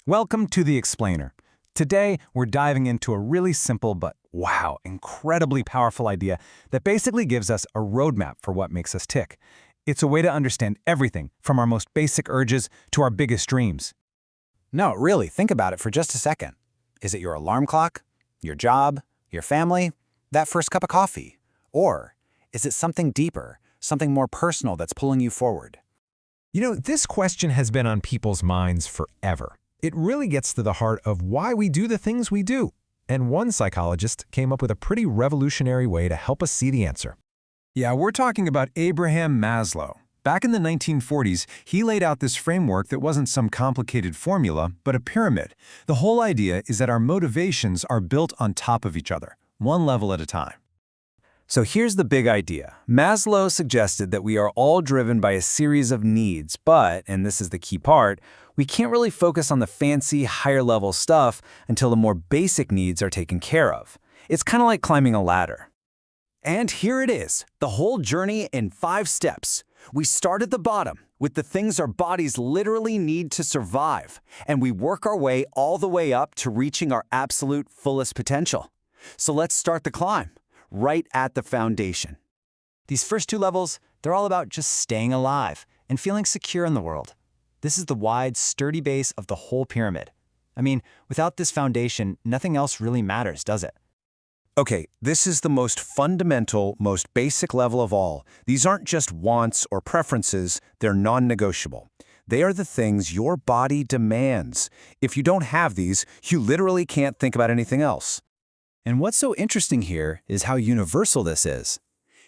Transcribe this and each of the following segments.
Welcome to The Explainer. Today, we're diving into a really simple but, wow, incredibly powerful idea that basically gives us a roadmap for what makes us tick. It's a way to understand everything from our most basic urges to our biggest dreams. No, really, think about it for just a second. Is it your alarm clock, your job, your family, that first cup of coffee? Or is it something deeper, something more personal that's pulling you forward? This question has been on people's minds forever. It really gets to the heart of why we do the things we do. And one psychologist came up with a pretty revolutionary way to help us see the answer. Yeah, we're talking about Abraham Maslow. Back in the 1940s, he laid out this framework that wasn't some complicated formula, but a pyramid. The whole idea is that our motivations are built on top of each other, one level at a time. So here's the big idea. Maslow suggested that we are all driven by a series of needs, but, and this is the key part, we can't really focus on the fancy, higher-level stuff until the more basic needs are taken care of. It's kind of like climbing a ladder. And here it is, the whole journey in 5 steps. We start at the bottom with the things our bodies literally need to survive, and we work our way all the way up to reaching our absolute fullest potential. So let's start the climb, right at the foundation. These first 2 levels, they're all about just staying alive and feeling secure in the world. This is the wide, sturdy base of the whole pyramid. I mean, without this foundation, nothing else really matters, does it? Okay, this is the most fundamental, most basic level of all. These aren't just wants or preferences, they're non-negotiable. They are the things your body demands. If you don't have these, you literally can't think about anything else. And what's so interesting here is how universal this is.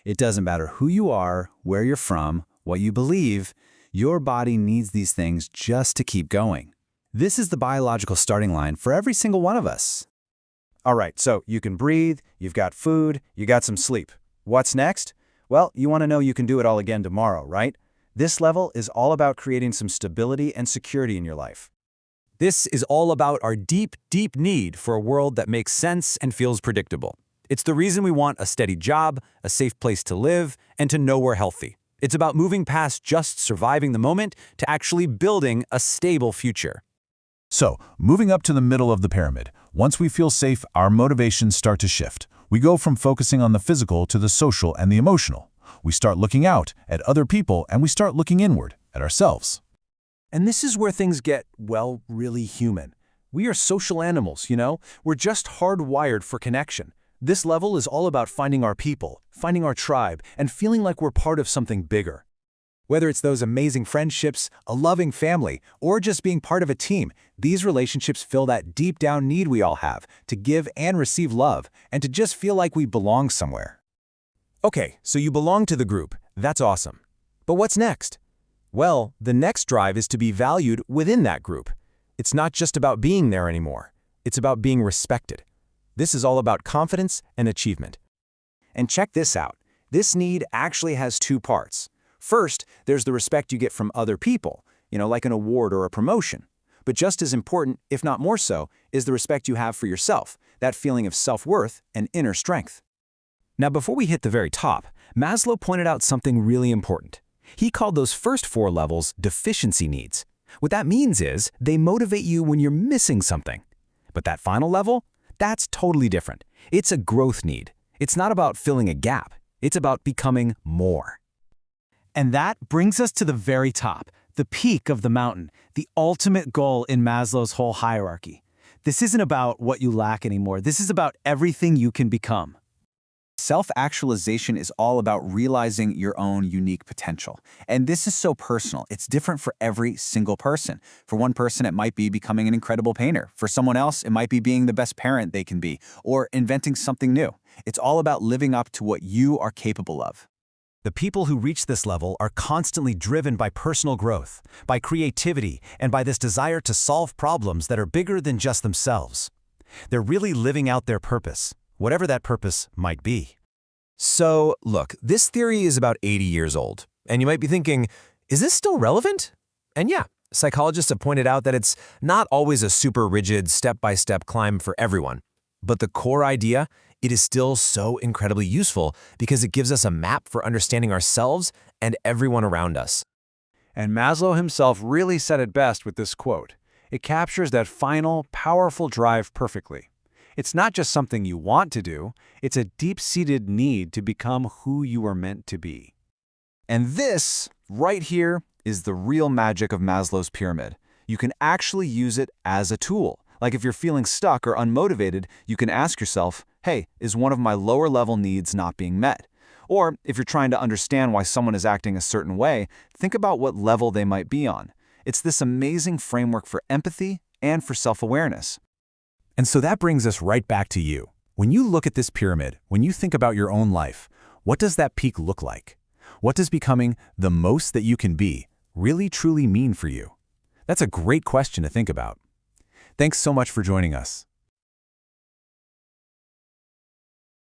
It doesn't matter who you are, where you're from, what you believe, your body needs these things just to keep going. This is the biological starting line for every single one of us. All right, so you can breathe, you've got food, you got some sleep. What's next? Well, you want to know you can do it all again tomorrow, right? This level is all about creating some stability and security in your life. This is all about our deep, deep need for a world that makes sense and feels predictable. It's the reason we want a steady job, a safe place to live, and to know we're healthy. It's about moving past just surviving the moment to actually building a stable future. So, moving up to the middle of the pyramid, once we feel safe, our motivations start to shift. We go from focusing on the physical to the social and the emotional. We start looking out at other people and we start looking inward at ourselves. And this is where things get, well, really human. We are social animals, We're just hardwired for connection. This level is all about finding our people, finding our tribe, and feeling like we're part of something bigger. Whether it's those amazing friendships, a loving family, or just being part of a team, these relationships fill that deep down need we all have to give and receive love and to just feel like we belong somewhere. Okay, so you belong to the group. That's awesome. But what's next? Well, the next drive is to be valued within that group. It's not just about being there anymore. It's about being respected. This is all about confidence and achievement. And check this out. This need actually has 2 parts. First, there's the respect you get from other people, like an award or a promotion. But just as important, if not more so, is the respect you have for yourself, that feeling of self-worth and inner strength. Now, before we hit the very top, Maslow pointed out something really important. He called those first 4 levels deficiency needs. What that means is they motivate you when you're missing something. But that final level, that's totally different. It's a growth need. It's not about filling a gap. It's about becoming more. And that brings us to the very top, the peak of the mountain, the ultimate goal in Maslow's whole hierarchy. This isn't about what you lack anymore. This is about everything you can become. Self-actualization is all about realizing your own unique potential. And this is so personal. It's different for every single person. For one person, it might be becoming an incredible painter. For someone else, it might be being the best parent they can be, or inventing something new. It's all about living up to what you are capable of. The people who reach this level are constantly driven by personal growth, by creativity, and by this desire to solve problems that are bigger than just themselves. They're really living out their purpose, whatever that purpose might be. So, look, this theory is about 80 years old, and you might be thinking, is this still relevant? And yeah, psychologists have pointed out that it's not always a super rigid, step-by-step climb for everyone. But the core idea, it is still so incredibly useful because it gives us a map for understanding ourselves and everyone around us. And Maslow himself really said it best with this quote. It captures that final, powerful drive perfectly. It's not just something you want to do, it's a deep-seated need to become who you are meant to be. And this, right here, is the real magic of Maslow's pyramid. You can actually use it as a tool. Like if you're feeling stuck or unmotivated, you can ask yourself, hey, is one of my lower-level needs not being met? Or if you're trying to understand why someone is acting a certain way, think about what level they might be on. It's this amazing framework for empathy and for self-awareness. And so that brings us right back to you. When you look at this pyramid, when you think about your own life, what does that peak look like? What does becoming the most that you can be really truly mean for you? That's a great question to think about. Thanks so much for joining us.